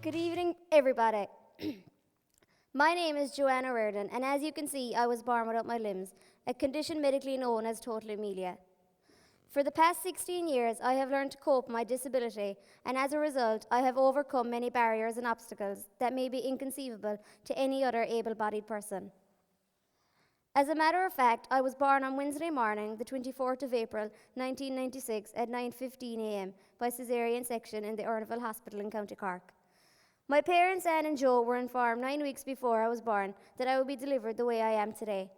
Good evening, everybody. My name is Joanne O Riordan, and as you can see, I was born without my limbs, a condition medically known as Total Amelia. For the past 16 years, I have learned to cope with my disability, and as a result, I have overcome many barriers and obstacles that may be inconceivable to any other able-bodied person. As a matter of fact, I was born on Wednesday morning, the 24th of April, 1996, at 9:15 a.m. by caesarean section in the Urnaville Hospital in County Cork. My parents, Anne and Joe, were informed 9 weeks before I was born that I would be delivered the way I am today.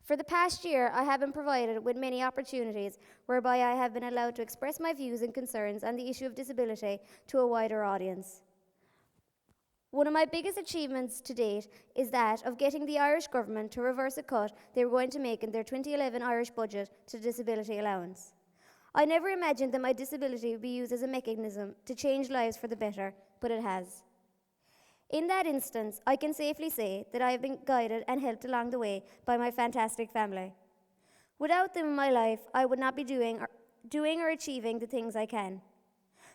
For the past year, I have been provided with many opportunities whereby I have been allowed to express my views and concerns on the issue of disability to a wider audience. One of my biggest achievements to date is that of getting the Irish government to reverse a cut they were going to make in their 2011 Irish budget to disability allowance. I never imagined that my disability would be used as a mechanism to change lives for the better, but it has. In that instance, I can safely say that I have been guided and helped along the way by my fantastic family. Without them in my life, I would not be doing or achieving the things I can.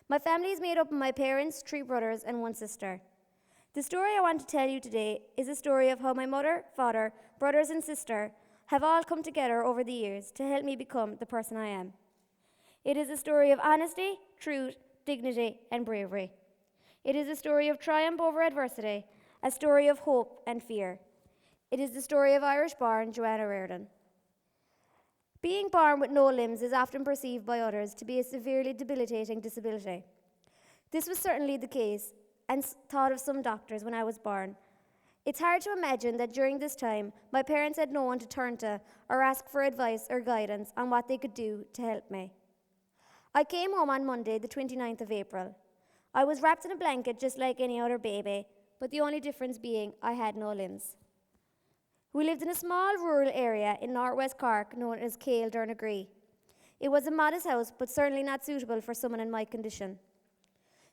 My family is made up of my parents, 3 brothers, and 1 sister. The story I want to tell you today is a story of how my mother, father, brothers, and sister have all come together over the years to help me become the person I am. It is a story of honesty, truth, dignity, and bravery. It is a story of triumph over adversity, a story of hope and fear. It is the story of Irish-born Joanne O Riordan. Being born with no limbs is often perceived by others to be a severely debilitating disability. This was certainly the case and thought of some doctors when I was born. It's hard to imagine that during this time, my parents had no one to turn to or ask for advice or guidance on what they could do to help me. I came home on Monday, the 29th of April. I was wrapped in a blanket just like any other baby, but the only difference being I had no limbs. We lived in a small rural area in northwest Cork known as Cale Dernagree. It was a modest house, but certainly not suitable for someone in my condition.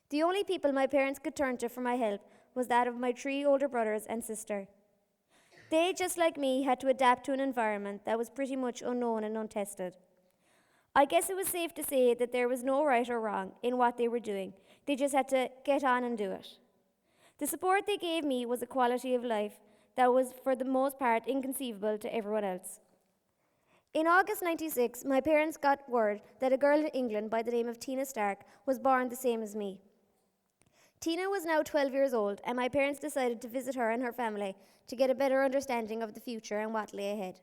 The only people my parents could turn to for my help was that of my 3 older brothers and sister. They, just like me, had to adapt to an environment that was pretty much unknown and untested. I guess it was safe to say that there was no right or wrong in what they were doing. They just had to get on and do it. The support they gave me was a quality of life that was, for the most part, inconceivable to everyone else. In August '96, my parents got word that a girl in England by the name of Tina Stark was born the same as me. Tina was now 12 years old, and my parents decided to visit her and her family to get a better understanding of the future and what lay ahead.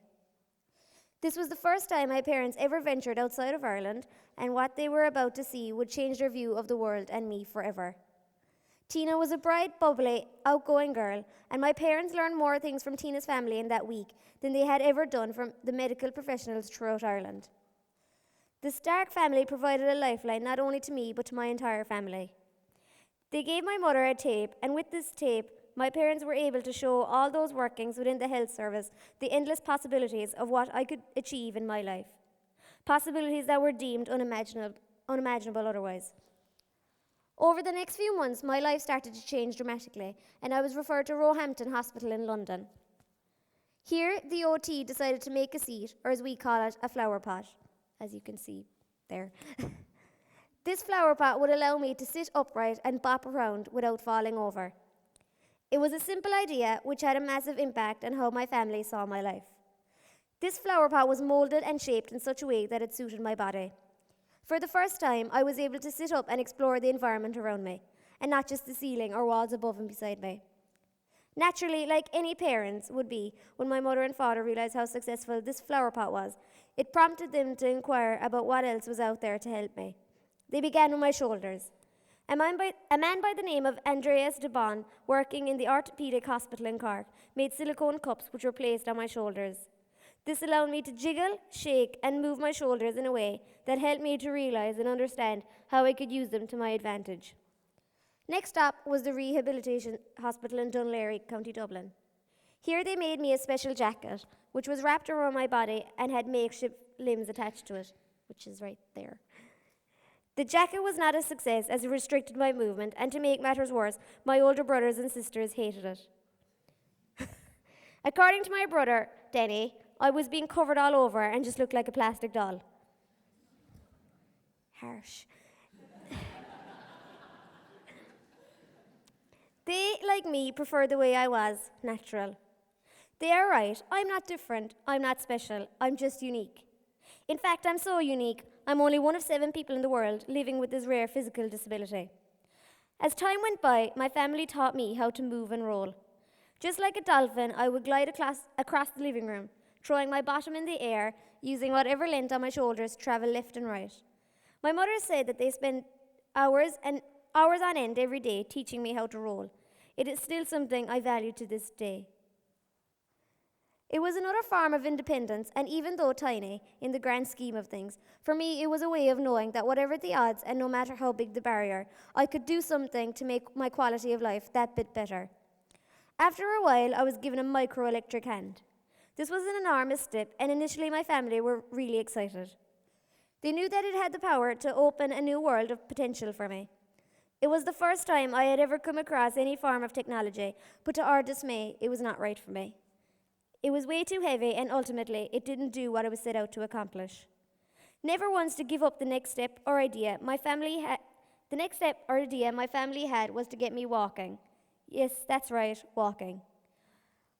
This was the first time my parents ever ventured outside of Ireland, and what they were about to see would change their view of the world and me forever. Tina was a bright, bubbly, outgoing girl, and my parents learned more things from Tina's family in that week than they had ever done from the medical professionals throughout Ireland. The Stark family provided a lifeline not only to me, but to my entire family. They gave my mother a tape, and with this tape, my parents were able to show all those workings within the health service the endless possibilities of what I could achieve in my life. Possibilities that were deemed unimaginable otherwise. Over the next few months, my life started to change dramatically, and I was referred to Roehampton Hospital in London. Here, the OT decided to make a seat, or as we call it, a flower pot, as you can see there. This flower pot would allow me to sit upright and bop around without falling over. It was a simple idea which had a massive impact on how my family saw my life. This flower pot was molded and shaped in such a way that it suited my body. For the first time, I was able to sit up and explore the environment around me, and not just the ceiling or walls above and beside me. Naturally, like any parents would be, when my mother and father realized how successful this flower pot was, it prompted them to inquire about what else was out there to help me. They began with my shoulders. A man by the name of Andreas de Bon, working in the orthopedic hospital in Cork, made silicone cups which were placed on my shoulders. This allowed me to jiggle, shake, and move my shoulders in a way that helped me to realize and understand how I could use them to my advantage. Next up was the rehabilitation hospital in Dunleary, County Dublin. Here they made me a special jacket, which was wrapped around my body and had makeshift limbs attached to it, which is right there. The jacket was not a success as it restricted my movement, and to make matters worse, my older brothers and sisters hated it. According to my brother, Denny, I was being covered all over and just looked like a plastic doll. Harsh. like me, prefer the way I was, natural. They are right. I'm not different. I'm not special. I'm just unique. In fact, I'm so unique, I'm only one of 7 people in the world living with this rare physical disability. As time went by, my family taught me how to move and roll. Just like a dolphin, I would glide across the living room, throwing my bottom in the air, using whatever length on my shoulders to travel left and right. My mother said that they spent hours on end every day teaching me how to roll. It is still something I value to this day. It was another form of independence, and even though tiny, in the grand scheme of things, for me it was a way of knowing that whatever the odds and no matter how big the barrier, I could do something to make my quality of life that bit better. After a while, I was given a microelectric hand. This was an enormous step, and initially my family were really excited. They knew that it had the power to open a new world of potential for me. It was the first time I had ever come across any form of technology, but to our dismay, it was not right for me. It was way too heavy, and ultimately, it didn't do what I was set out to accomplish. Never once to give up the next step or idea my family had was to get me walking. Yes, that's right, walking.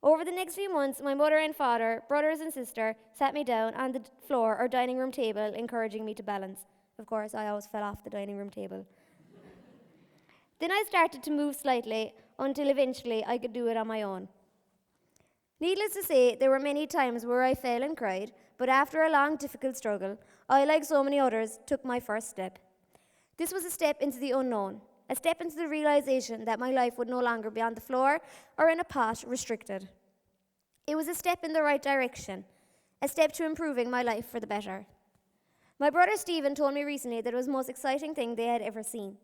Over the next few months, my mother and father, brothers and sister, sat me down on the floor or dining room table, encouraging me to balance. Of course, I always fell off the dining room table. Then I started to move slightly until eventually I could do it on my own. Needless to say, there were many times where I fell and cried, but after a long, difficult struggle, I, like so many others, took my first step. This was a step into the unknown, a step into the realization that my life would no longer be on the floor or in a pot, restricted. It was a step in the right direction, a step to improving my life for the better. My brother Stephen told me recently that it was the most exciting thing they had ever seen.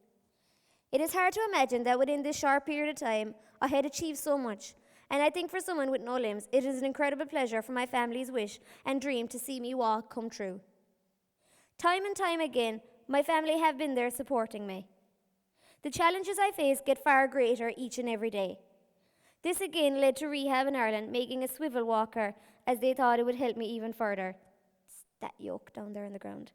It is hard to imagine that within this short period of time, I had achieved so much. And I think for someone with no limbs, it is an incredible pleasure for my family's wish and dream to see me walk come true. Time and time again, my family have been there supporting me. The challenges I face get far greater each and every day. This again led to rehab in Ireland, making a swivel walker, as they thought it would help me even further. It's that yoke down there on the ground.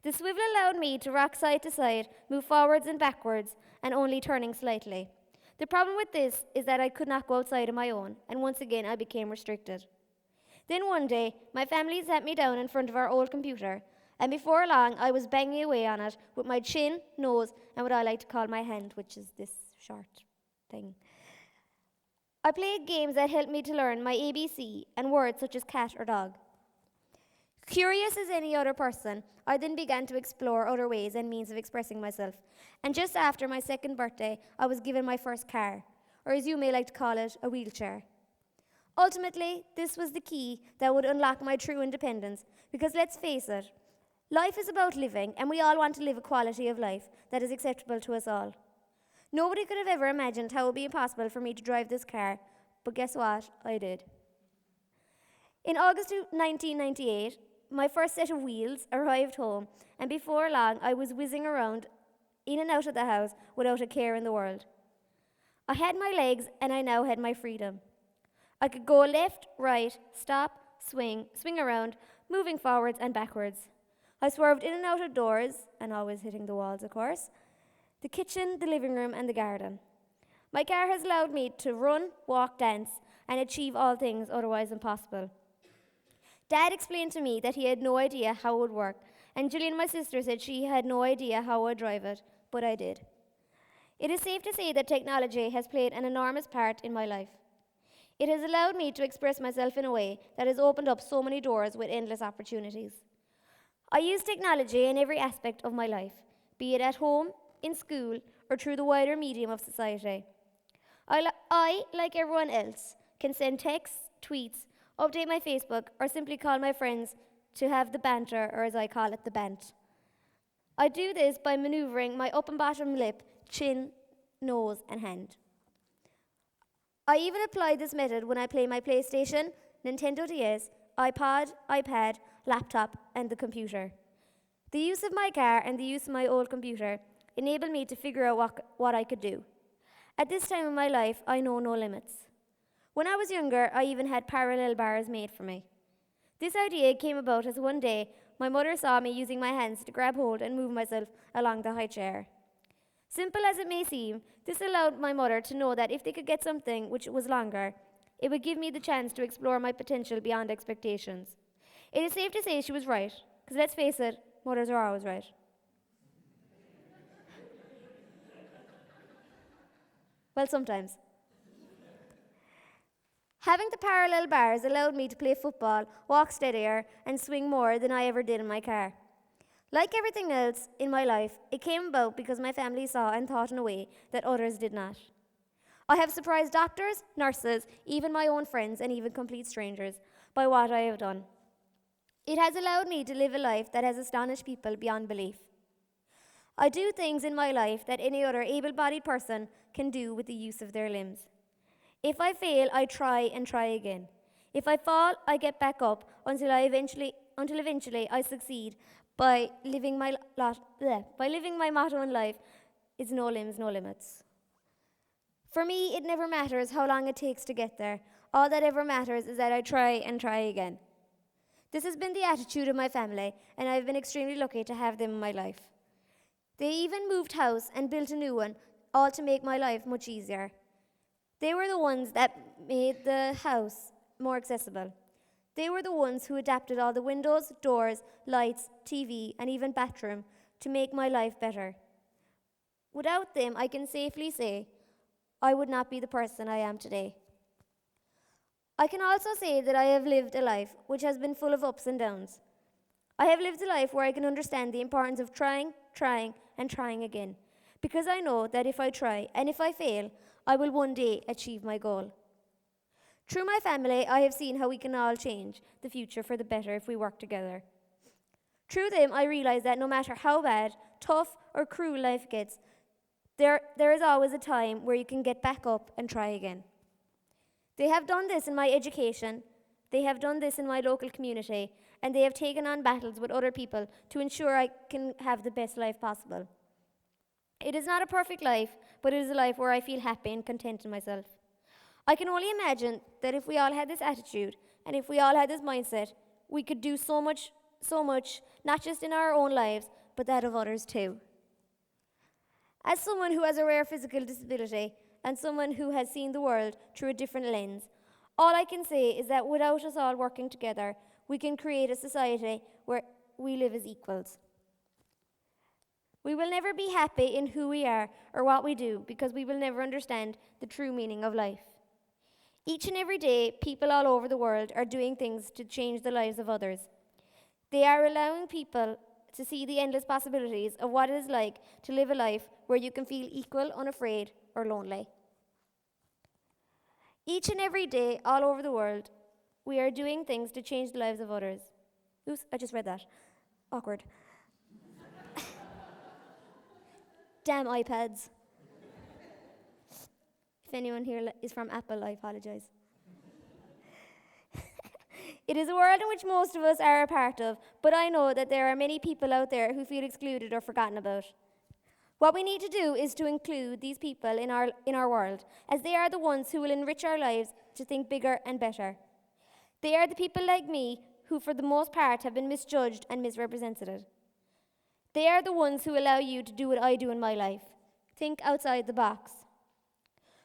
The swivel allowed me to rock side to side, move forwards and backwards, and only turning slightly. The problem with this is that I could not go outside on my own, and once again I became restricted. Then one day, my family sat me down in front of our old computer, and before long I was banging away on it with my chin, nose, and what I like to call my hand, which is this short thing. I played games that helped me to learn my ABC and words such as cat or dog. Curious as any other person, I then began to explore other ways and means of expressing myself. And just after my 2nd birthday, I was given my first car, or as you may like to call it, a wheelchair. Ultimately, this was the key that would unlock my true independence, because let's face it, life is about living, and we all want to live a quality of life that is acceptable to us all. Nobody could have ever imagined how it would be impossible for me to drive this car, but guess what? I did. In August 1998, my first set of wheels arrived home, and before long, I was whizzing around in and out of the house without a care in the world. I had my legs, and I now had my freedom. I could go left, right, stop, swing around, moving forwards and backwards. I swerved in and out of doors, and always hitting the walls, of course, the kitchen, the living room, and the garden. My car has allowed me to run, walk, dance, and achieve all things otherwise impossible. Dad explained to me that he had no idea how it would work, and Gillian, my sister, said she had no idea how I'd drive it, but I did. It is safe to say that technology has played an enormous part in my life. It has allowed me to express myself in a way that has opened up so many doors with endless opportunities. I use technology in every aspect of my life, be it at home, in school, or through the wider medium of society. I, like everyone else, can send texts, tweets, update my Facebook, or simply call my friends to have the banter, or as I call it, the bant. I do this by maneuvering my up and bottom lip, chin, nose, and hand. I even apply this method when I play my PlayStation, Nintendo DS, iPod, iPad, laptop, and the computer. The use of my car and the use of my old computer enabled me to figure out what I could do. At this time in my life, I know no limits. When I was younger, I even had parallel bars made for me. This idea came about as one day my mother saw me using my hands to grab hold and move myself along the high chair. Simple as it may seem, this allowed my mother to know that if they could get something which was longer, it would give me the chance to explore my potential beyond expectations. It is safe to say she was right, because let's face it, mothers are always right. Well, sometimes. Having the parallel bars allowed me to play football, walk steadier, and swing more than I ever did in my car. Like everything else in my life, it came about because my family saw and thought in a way that others did not. I have surprised doctors, nurses, even my own friends, and even complete strangers by what I have done. It has allowed me to live a life that has astonished people beyond belief. I do things in my life that any other able-bodied person can do with the use of their limbs. If I fail, I try and try again. If I fall, I get back up until eventually I succeed by living my motto in life is no limbs, no limits. For me, it never matters how long it takes to get there. All that ever matters is that I try and try again. This has been the attitude of my family, and I've been extremely lucky to have them in my life. They even moved house and built a new one, all to make my life much easier. They were the ones that made the house more accessible. They were the ones who adapted all the windows, doors, lights, TV, and even bathroom to make my life better. Without them, I can safely say, I would not be the person I am today. I can also say that I have lived a life which has been full of ups and downs. I have lived a life where I can understand the importance of trying, and trying again, because I know that if I try and if I fail, I will one day achieve my goal. Through my family, I have seen how we can all change the future for the better if we work together. Through them, I realize that no matter how bad, tough, or cruel life gets, there is always a time where you can get back up and try again. They have done this in my education, they have done this in my local community, and they have taken on battles with other people to ensure I can have the best life possible. It is not a perfect life, but it is a life where I feel happy and content in myself. I can only imagine that if we all had this attitude, and if we all had this mindset, we could do so much, not just in our own lives, but that of others too. As someone who has a rare physical disability, and someone who has seen the world through a different lens, all I can say is that without us all working together, we can create a society where we live as equals. We will never be happy in who we are or what we do because we will never understand the true meaning of life. Each and every day, people all over the world are doing things to change the lives of others. They are allowing people to see the endless possibilities of what it is like to live a life where you can feel equal, unafraid, or lonely. Each and every day, all over the world, we are doing things to change the lives of others. Oops, I just read that. Awkward. Damn iPads. If anyone here is from Apple, I apologize. It is a world in which most of us are a part of, but I know that there are many people out there who feel excluded or forgotten about. What we need to do is to include these people in our world, as they are the ones who will enrich our lives to think bigger and better. They are the people like me who, for the most part, have been misjudged and misrepresented. They are the ones who allow you to do what I do in my life. Think outside the box.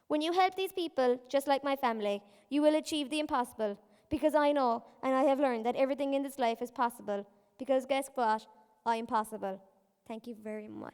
When you help these people, just like my family, you will achieve the impossible, because I know and I have learned that everything in this life is possible, because guess what? I am possible. Thank you very much.